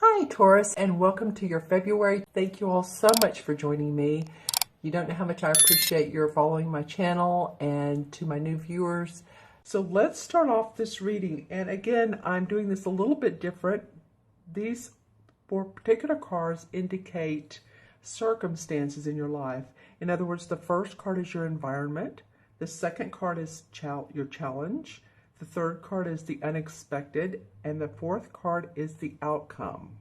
Hi, Taurus, and welcome to your February. Thank you all so much for joining me. You don't know how much I appreciate your following my channel, and to my new viewers. So let's start off this reading. And again, I'm doing this a little bit different. These four particular cards indicate circumstances in your life. In other words, the first card is your environment. The second card is your challenge. The third card is the unexpected, and the fourth card is the outcome.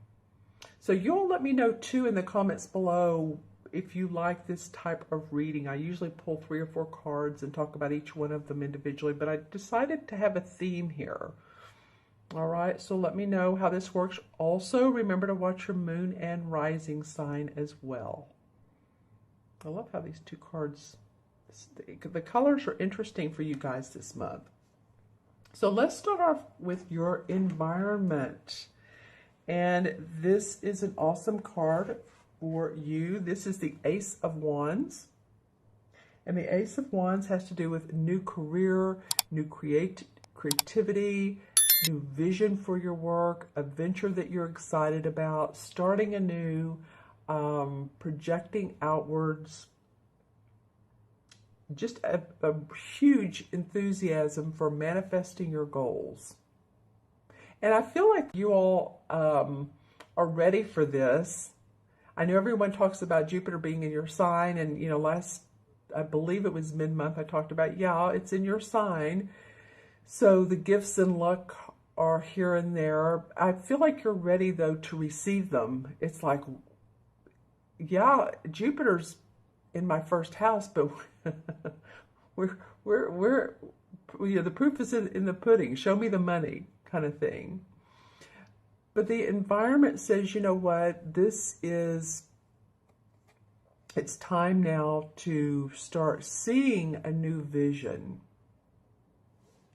So you'll let me know too in the comments below if you like this type of reading. I usually pull 3 or 4 cards and talk about each one of them individually, but I decided to have a theme here. All right, so let me know how this works. Also, remember to watch your moon and rising sign as well. I love how these two cards, the colors are interesting for you guys this month. So let's start off with your environment. And this is an awesome card for you. This is the Ace of Wands. And the Ace of Wands has to do with new career, new creativity, new vision for your work, a venture that you're excited about, starting anew, projecting outwards. Just a huge enthusiasm for manifesting your goals. And I feel like you all are ready for this. I know everyone talks about Jupiter being in your sign, and you know, I believe it was mid-month I talked about, yeah, it's in your sign. So the gifts and luck are here and there. I feel like you're ready though to receive them. It's like, yeah, Jupiter's in my first house, but you know, the proof is in the pudding. Show me the money, kind of thing. But the environment says, you know what, it's time now to start seeing a new vision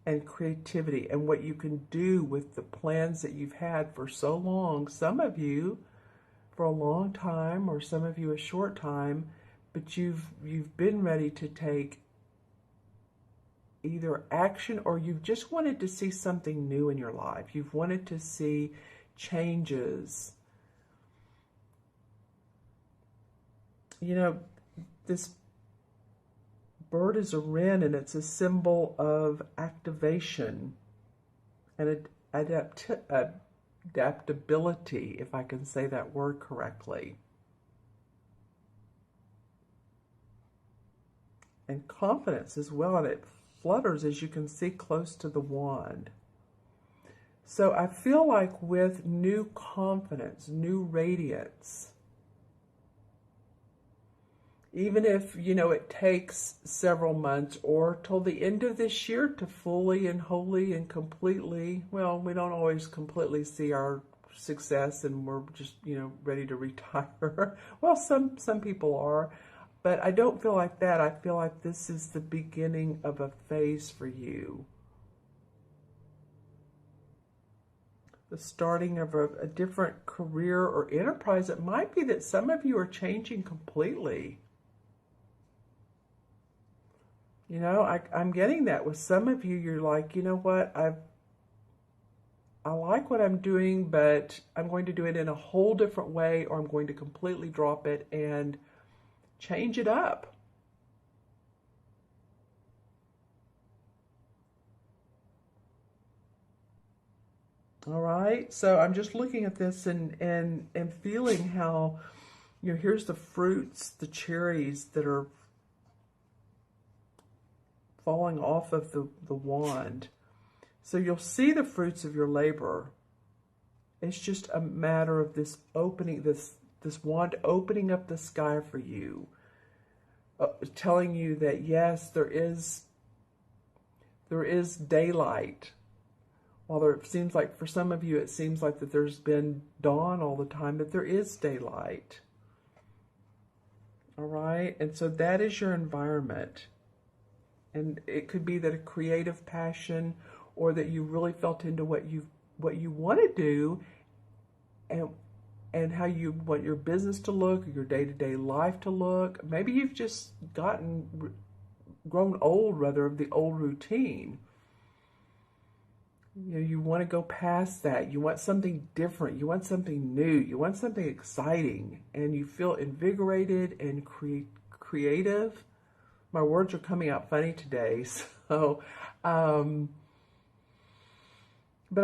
and creativity and what you can do with the plans that you've had for so long. Some of you for a long time, or some of you a short time, but you've been ready to take either action, or you've just wanted to see something new in your life. You've wanted to see changes. You know, this bird is a wren, and it's a symbol of activation and adaptability, if I can say that word correctly. And confidence as well, and it flutters, as you can see, close to the wand. So I feel like with new confidence, new radiance, even if, you know, it takes several months or till the end of this year to fully and wholly and completely, well, we don't always completely see our success and we're just, you know, ready to retire. Well, some people are. But I don't feel like that. I feel like this is the beginning of a phase for you. The starting of a different career or enterprise. It might be that some of you are changing completely. You know, I'm getting that with some of you. You're like, you know what, I like what I'm doing, but I'm going to do it in a whole different way, or I'm going to completely drop it and change it up. All right, so I'm just looking at this and feeling how, you know, here's the fruits, the cherries that are falling off of the wand. So you'll see the fruits of your labor. It's just a matter of this opening, this wand opening up the sky for you, telling you that yes, there is daylight. While it seems like for some of you, it seems like that there's been dawn all the time, but there is daylight. All right, and so that is your environment. And it could be that a creative passion, or that you really felt into what you want to do, and how you want your business to look, or your day-to-day life to look. Maybe you've just grown old, rather, of the old routine. You know, you want to go past that. You want something different. You want something new. You want something exciting. And you feel invigorated and creative. My words are coming out funny today. So, but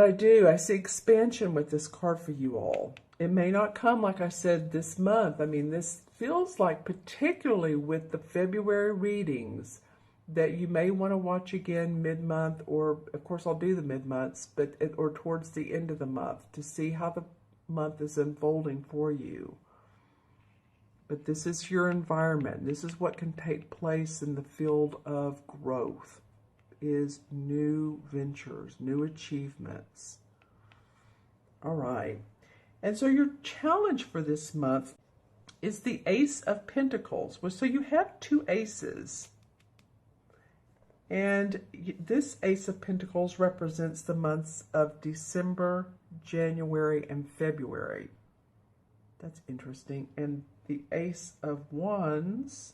I see expansion with this card for you all. It may not come, like I said, this month. I mean, this feels like, particularly with the February readings, that you may want to watch again mid-month, or of course I'll do the mid-months, or towards the end of the month to see how the month is unfolding for you. But this is your environment. This is what can take place in the field of growth, is new ventures, new achievements. All right. And so your challenge for this month is the Ace of Pentacles. Well, so you have two aces. And this Ace of Pentacles represents the months of December, January, and February. That's interesting. And the Ace of Wands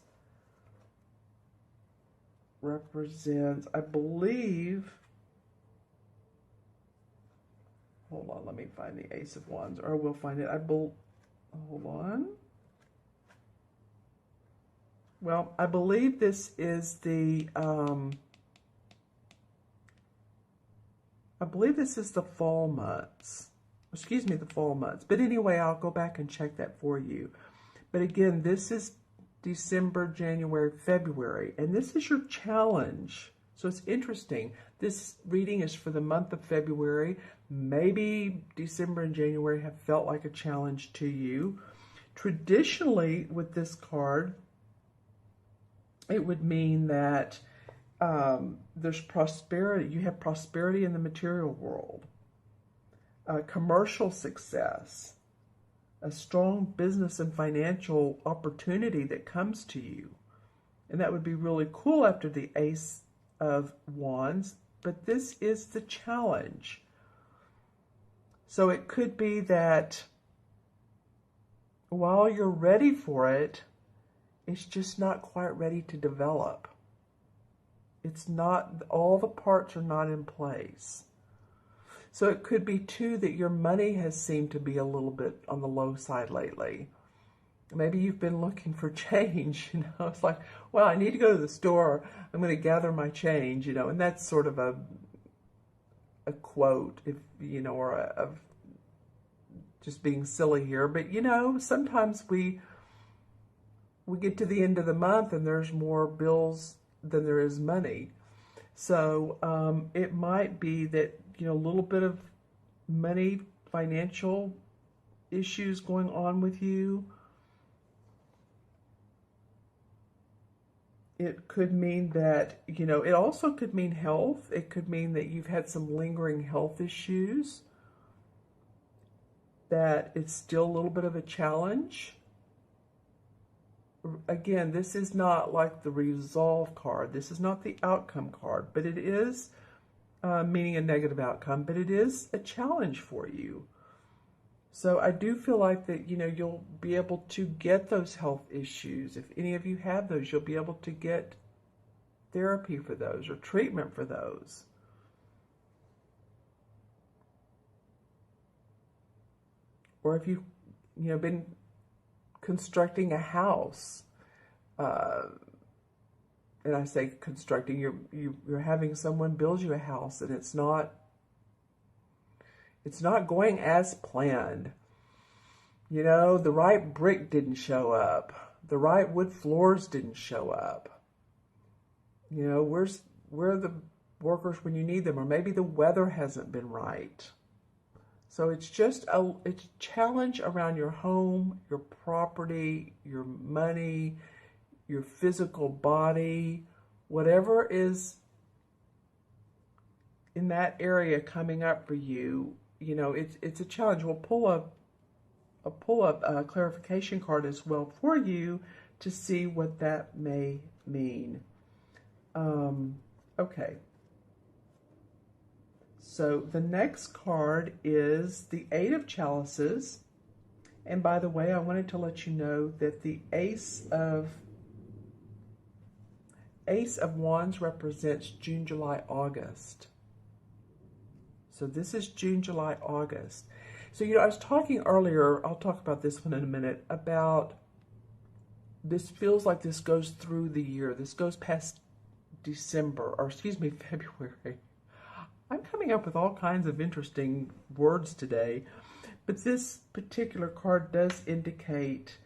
represents, I believe, hold on, let me find the Ace of Wands, or we'll find it. Hold on. Well, I believe this is the, fall months. Excuse me, the fall months. But anyway, I'll go back and check that for you. But again, this is December, January, February, and this is your challenge. So it's interesting. This reading is for the month of February. Maybe December and January have felt like a challenge to you. Traditionally, with this card, it would mean that there's prosperity. You have prosperity in the material world, commercial success, a strong business and financial opportunity that comes to you. And that would be really cool after the Ace of Wands, but this is the challenge. So it could be that while you're ready for it, it's just not quite ready to develop. It's not, all the parts are not in place. So it could be too that your money has seemed to be a little bit on the low side lately. Maybe you've been looking for change, you know. It's like, well, I need to go to the store. I'm going to gather my change, you know. And that's sort of a quote, if you know, or of just being silly here. But you know, sometimes we get to the end of the month and there's more bills than there is money. So it might be that, you know, a little bit of money, financial issues going on with you. It could mean that, you know, it also could mean health. It could mean that you've had some lingering health issues, that it's still a little bit of a challenge. Again, this is not like the resolve card. This is not the outcome card, but it is meaning a negative outcome, but it is a challenge for you. So I do feel like that, you know, you'll be able to get those health issues. If any of you have those, you'll be able to get therapy for those or treatment for those. Or if you know, been constructing a house, and I say constructing, you're having someone build you a house, and it's not going as planned. You know, the right brick didn't show up, the right wood floors didn't show up. You know, where are the workers when you need them? Or maybe the weather hasn't been right. So it's just it's a challenge around your home, your property, your money, your physical body, whatever is in that area coming up for you. You know, it's a challenge. We'll pull a clarification card as well for you to see what that may mean. Okay. So the next card is the Eight of Chalices. And by the way, I wanted to let you know that the Ace of Wands represents June, July, August. So this is June, July, August. So, I was talking earlier, I'll talk about this one in a minute, about this feels like this goes through the year. This goes past December, or excuse me, February. I'm coming up with all kinds of interesting words today, but this particular card does indicate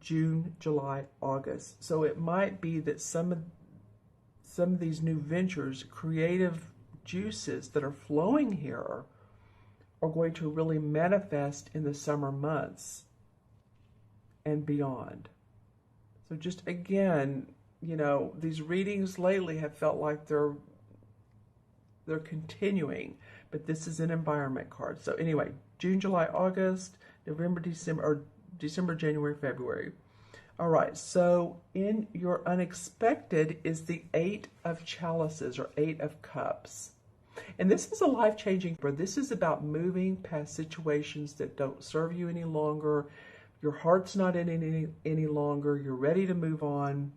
June, July, August. So it might be that some of these new ventures, creative juices that are flowing here, are going to really manifest in the summer months and beyond. So just again, these readings lately have felt like they're continuing, but this is an environment card. So anyway, June, July, August, November, December, or December, January, February. All right, so in your unexpected is the Eight of Chalices, or Eight of Cups. And this is a life-changing, this is about moving past situations that don't serve you any longer. Your heart's not in any longer. You're ready to move on.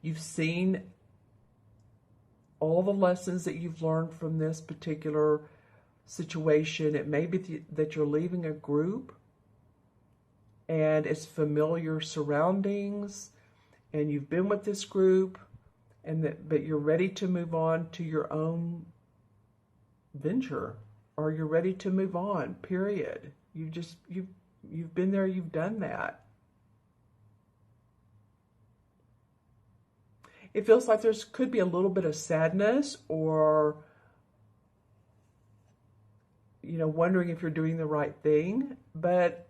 You've seen all the lessons that you've learned from this particular situation. It may be that you're leaving a group and it's familiar surroundings, and you've been with this group, but you're ready to move on to your own venture, or you're ready to move on, period. You've been there, you've done that. It feels like could be a little bit of sadness, or wondering if you're doing the right thing. But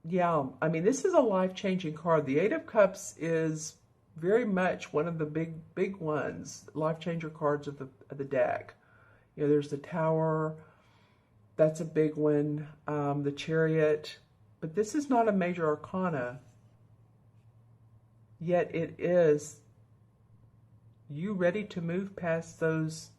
yeah, I mean, this is a life-changing card. The Eight of Cups is very much one of the big ones, life-changer cards of the deck. There's the Tower. That's a big one. The Chariot. But this is not a major arcana. Yet it is you ready to move past those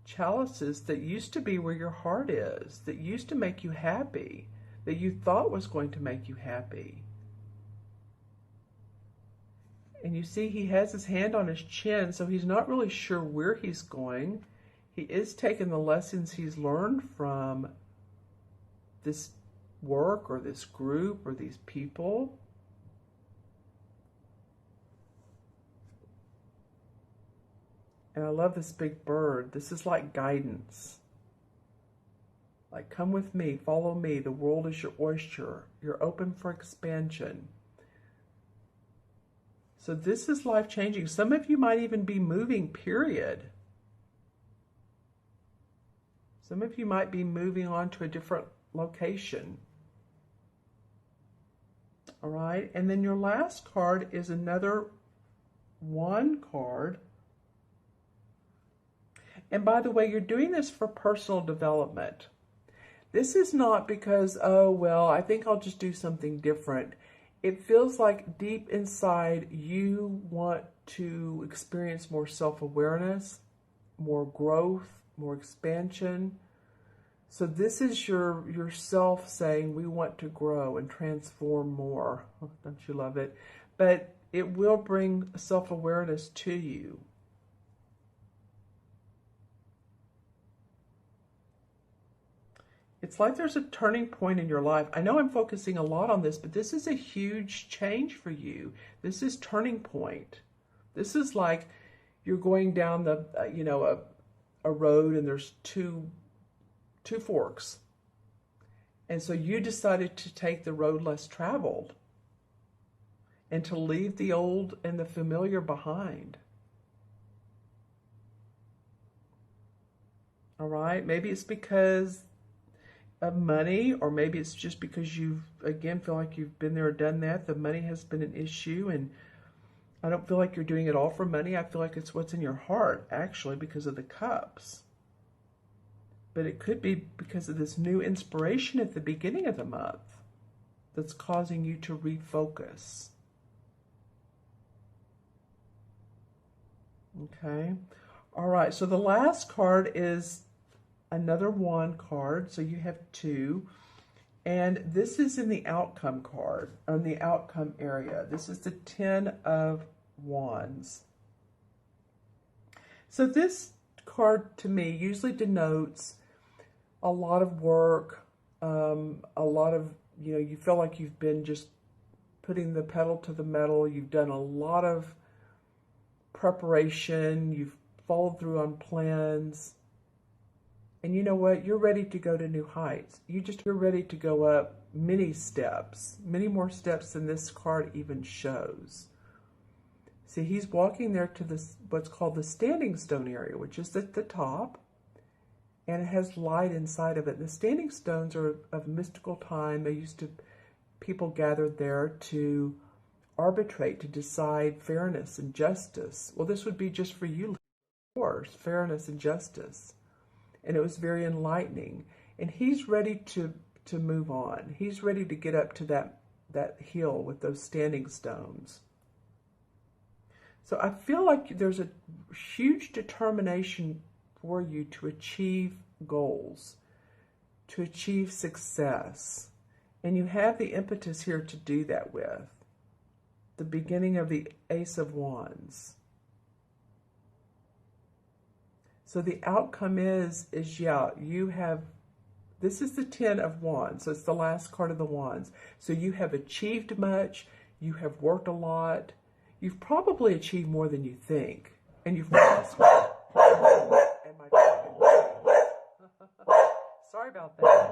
chalices that used to be where your heart is, that used to make you happy, that you thought was going to make you happy. And you see he has his hand on his chin, so he's not really sure where he's going. He is taking the lessons he's learned from this work or this group or these people. And I love this big bird. This is like guidance. Like, come with me, follow me. The world is your oyster. You're open for expansion. So this is life-changing. Some of you might even be moving, period. Some of you might be moving on to a different location. All right. And then your last card is another wand card. And by the way, you're doing this for personal development. This is not because, oh, well, I think I'll just do something different. It feels like deep inside you want to experience more self-awareness, more growth, more expansion. So this is yourself saying, we want to grow and transform more. Don't you love it? But it will bring self-awareness to you. It's like there's a turning point in your life. I know I'm focusing a lot on this, but this is a huge change for you. This is turning point. This is like you're going down a road and there's two forks. And so you decided to take the road less traveled and to leave the old and the familiar behind. All right? Maybe it's because of money, or maybe it's just because you again feel like you've been there or done that. The money has been an issue, and I don't feel like you're doing it all for money. I feel like it's what's in your heart, actually, because of the cups. But it could be because of this new inspiration at the beginning of the month that's causing you to refocus. Okay. All right. So the last card is another wand card. So you have two. And this is in the outcome card, on the outcome area. This is the 10 of Wands. So this card to me usually denotes a lot of work, a lot of, you feel like you've been just putting the pedal to the metal. You've done a lot of preparation. You've followed through on plans. And you know what? You're ready to go to new heights. You're ready to go up many steps, many more steps than this card even shows. See, he's walking there to this, what's called the standing stone area, which is at the top, and it has light inside of it. The standing stones are of mystical time. People gathered there to arbitrate, to decide fairness and justice. Well, this would be just for you, of course, fairness and justice. And it was very enlightening. And he's ready to move on. He's ready to get up to that hill with those standing stones. So I feel like there's a huge determination for you to achieve goals, to achieve success. And you have the impetus here to do that with the beginning of the Ace of Wands. So the outcome is yeah, you have, this is the 10 of Wands, so it's the last card of the Wands. So you have achieved much, you have worked a lot, you've probably achieved more than you think, and you've lost. And my sorry about that.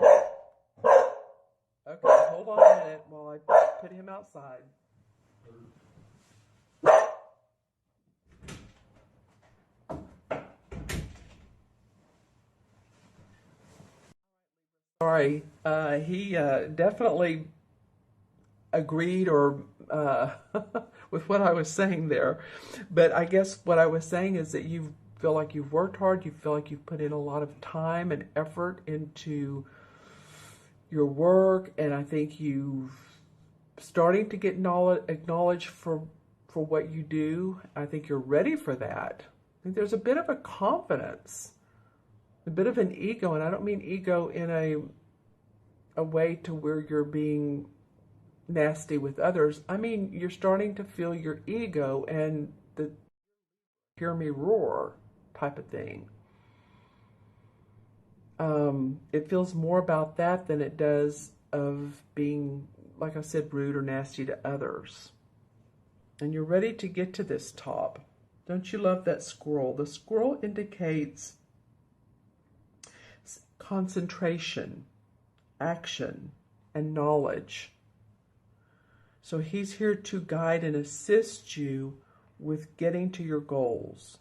Okay, hold on a minute while I put him outside. Sorry, he definitely agreed or with what I was saying there. But I guess what I was saying is that you feel like you've worked hard, you feel like you've put in a lot of time and effort into your work, and I think you've starting to get acknowledged for what you do. I think you're ready for that. I think there's a bit of a confidence, a bit of an ego, and I don't mean ego in a way to where you're being nasty with others. I mean, you're starting to feel your ego and the hear me roar type of thing. It feels more about that than it does of being, like I said, rude or nasty to others. And you're ready to get to this top. Don't you love that squirrel? The squirrel indicates concentration, action, and knowledge. So he's here to guide and assist you with getting to your goals.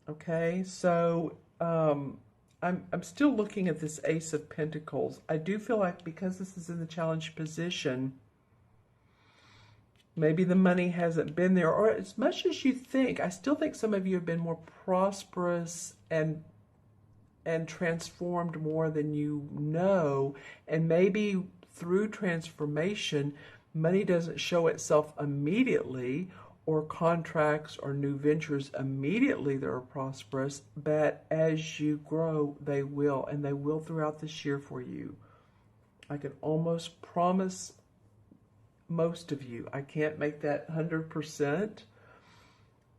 Okay, so I'm still looking at this Ace of Pentacles. I do feel like because this is in the challenge position, maybe the money hasn't been there, or as much as you think. I still think some of you have been more prosperous and transformed more than you know. And maybe through transformation, money doesn't show itself immediately, or contracts or new ventures immediately that are prosperous, but as you grow, they will, and they will throughout this year for you. I can almost promise most of you. I can't make that 100%,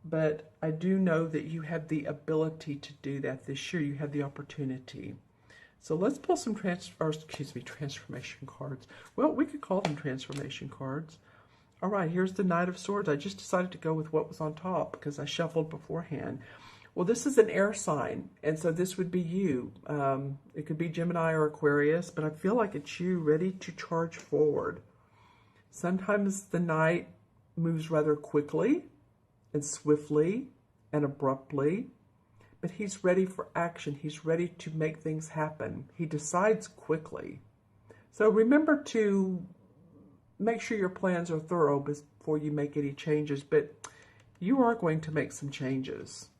but I do know that you have the ability to do that this year. You have the opportunity. So let's pull some transformation cards. Well, we could call them transformation cards. All right, here's the Knight of Swords. I just decided to go with what was on top because I shuffled beforehand. Well, this is an air sign, and so this would be you. It could be Gemini or Aquarius, but I feel like it's you ready to charge forward. Sometimes the Knight moves rather quickly and swiftly and abruptly, but he's ready for action. He's ready to make things happen. He decides quickly. So remember to make sure your plans are thorough before you make any changes, but you are going to make some changes.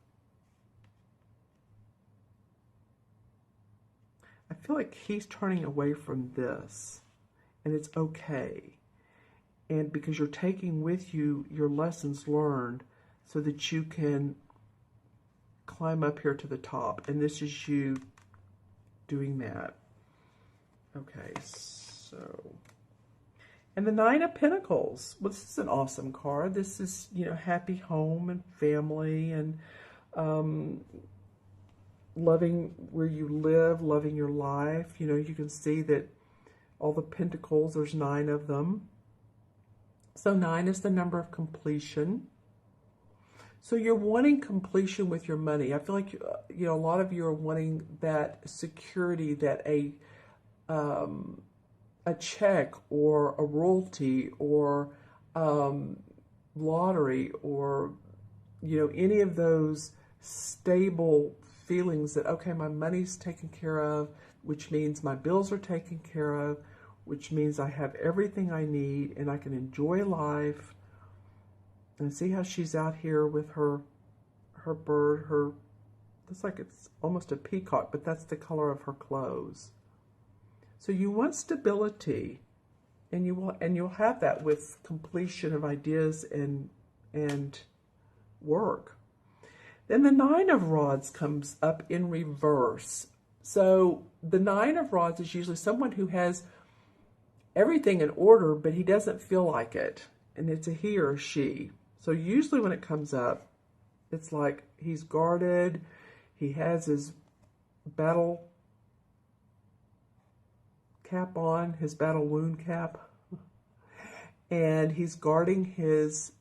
I feel like he's turning away from this, and it's okay. And because you're taking with you your lessons learned so that you can climb up here to the top. And this is you doing that. Okay, so And the Nine of Pentacles. Well, this is an awesome card. This is, you know, happy home and family and loving where you live, loving your life. You know, you can see that all the pentacles, there's 9 of them. So 9 is the number of completion. So you're wanting completion with your money. I feel like, you know, a lot of you are wanting that security that a check or a royalty or lottery or, you know, any of those stable feelings that, okay, my money's taken care of, which means my bills are taken care of, which means I have everything I need and I can enjoy life. And see how she's out here with her bird, looks like it's almost a peacock, but that's the color of her clothes. So you want stability, and you'll have that with completion of ideas and work. Then the 9 of Rods comes up in reverse. So the 9 of Rods is usually someone who has everything in order, but he doesn't feel like it, and it's a he or a she. So usually when it comes up, it's like he's guarded, he has his battle cap on, his battle wound cap, and he's guarding his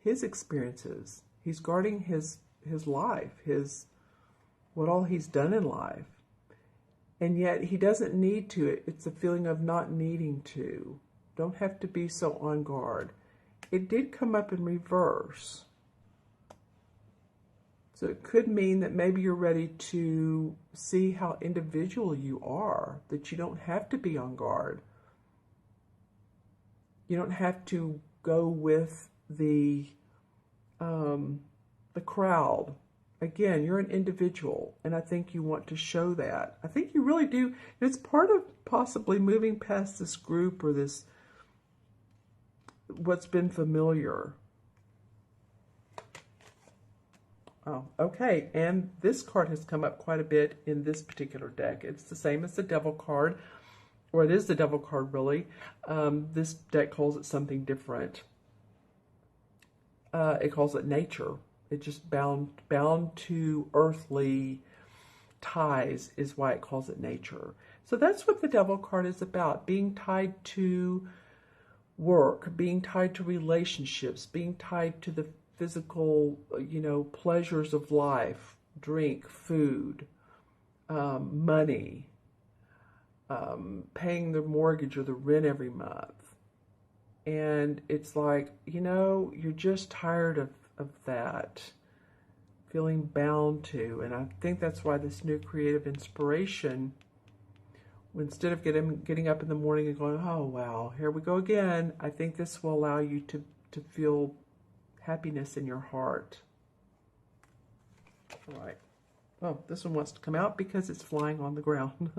experiences. He's guarding his life, what all he's done in life. And yet he doesn't need to. It's a feeling of not needing to. Don't have to be so on guard. It did come up in reverse. So it could mean that maybe you're ready to see how individual you are, that you don't have to be on guard. You don't have to go with the crowd. Again, you're an individual, and I think you want to show that. I think you really do. It's part of possibly moving past this group or this what's been familiar. Oh, okay. And this card has come up quite a bit in this particular deck. It's the same as the Devil card, or it is the Devil card, really. This deck calls it something different. It calls it nature. It just bound to earthly ties is why it calls it nature. So that's what the Devil card is about, being tied to work, being tied to relationships, being tied to the physical, you know, pleasures of life, drink, food, money, paying the mortgage or the rent every month. And it's like, you know, you're just tired of that, feeling bound to. And I think that's why this new creative inspiration, instead of getting up in the morning and going, oh, wow, here we go again, I think this will allow you to feel happiness in your heart. All right. Oh, this one wants to come out because it's flying on the ground.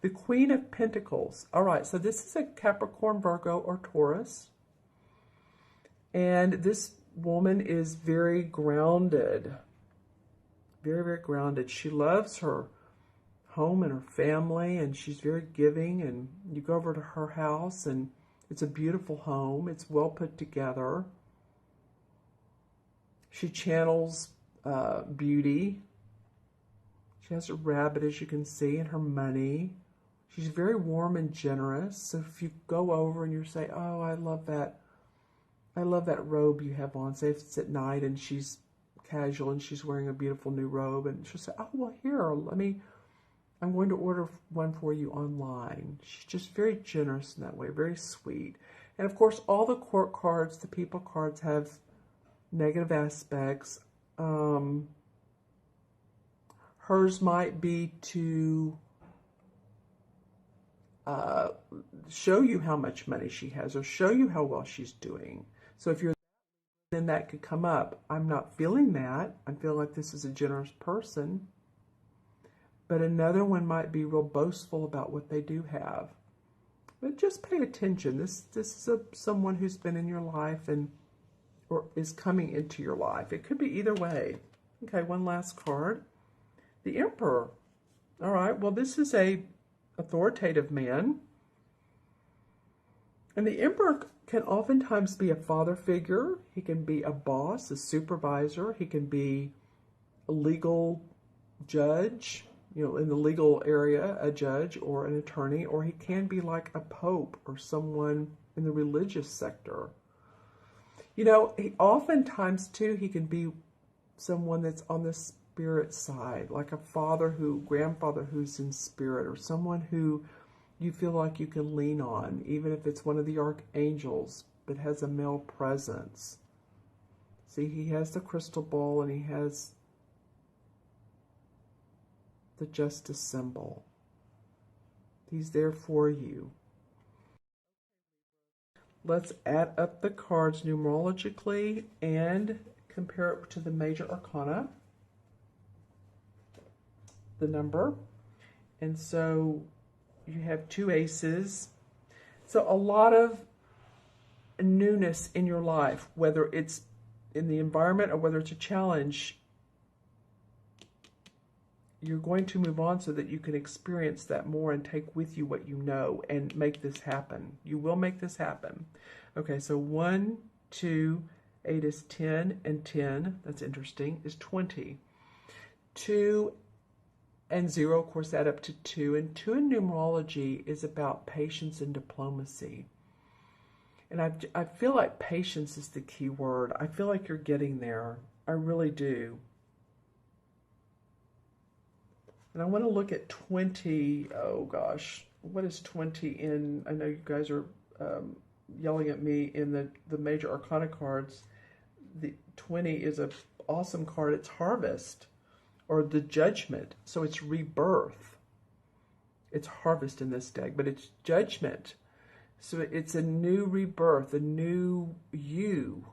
The Queen of Pentacles. All right, so this is a Capricorn, Virgo, or Taurus. And this woman is very grounded. Very, very grounded. She loves her home and her family, and she's very giving. And you go over to her house, and it's a beautiful home. It's well put together. She channels beauty. She has a rabbit, as you can see, and her money. She's very warm and generous. So if you go over and you say, oh, I love that robe you have on. Say if it's at night and she's casual and she's wearing a beautiful new robe, and she'll say, oh, well, here, I'm going to order one for you online. She's just very generous in that way, very sweet. And of course, all the court cards, the people cards, have negative aspects. Hers might be to show you how much money she has or show you how well she's doing. So if you're, then that could come up. I'm not feeling that. I feel like this is a generous person. But another one might be real boastful about what they do have. But just pay attention. This is someone who's been in your life or is coming into your life. It could be either way. Okay, one last card. The Emperor. All right, well, this is a authoritative man. And the Emperor can oftentimes be a father figure. He can be a boss, a supervisor. He can be a legal judge, in the legal area, a judge or an attorney, or he can be like a pope or someone in the religious sector. Oftentimes too, he can be someone that's on the spirit side, like a grandfather who's in spirit, or someone who you feel like you can lean on, even if it's one of the archangels, but has a male presence. See, he has the crystal ball and he has the justice symbol. He's there for you. Let's add up the cards numerologically and compare it to the major arcana, the number. And so you have 2 aces. So a lot of newness in your life, whether it's in the environment or whether it's a challenge, you're going to move on so that you can experience that more and take with you what you know and make this happen. You will make this happen. Okay, so 1, 2, 8 is 10, and 10, that's interesting, is 20. 2 and 0, of course, add up to 2. And 2 in numerology is about patience and diplomacy. And I feel like patience is the key word. I feel like you're getting there. I really do. And I want to look at 20. Oh, gosh. What is 20 in? I know you guys are yelling at me in the major arcana cards. The 20 is an awesome card. It's harvest, or the judgment. So it's rebirth. It's harvest in this deck, but it's judgment. So it's a new rebirth, a new you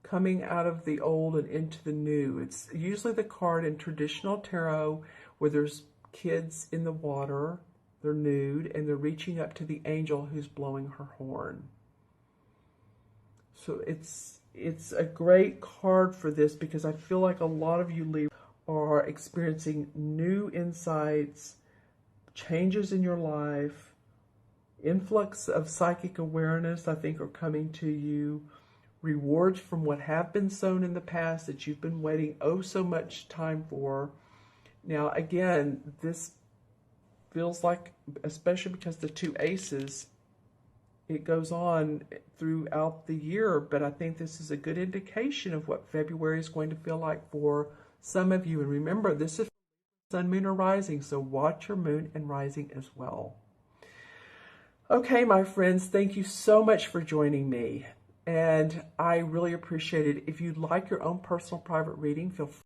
coming out of the old and into the new. It's usually the card in traditional tarot where there's kids in the water, they're nude, and they're reaching up to the angel who's blowing her horn. So it's a great card for this because I feel like a lot of you Libra are experiencing new insights, changes in your life, influx of psychic awareness, I think, are coming to you. Rewards from what have been sown in the past that you've been waiting oh so much time for. Now, again, this feels like, especially because the 2 aces, it goes on throughout the year, but I think this is a good indication of what February is going to feel like for some of you. And remember, this is Sun, Moon, or Rising, so watch your Moon and Rising as well. Okay, my friends, thank you so much for joining me. And I really appreciate it. If you'd like your own personal private reading, feel free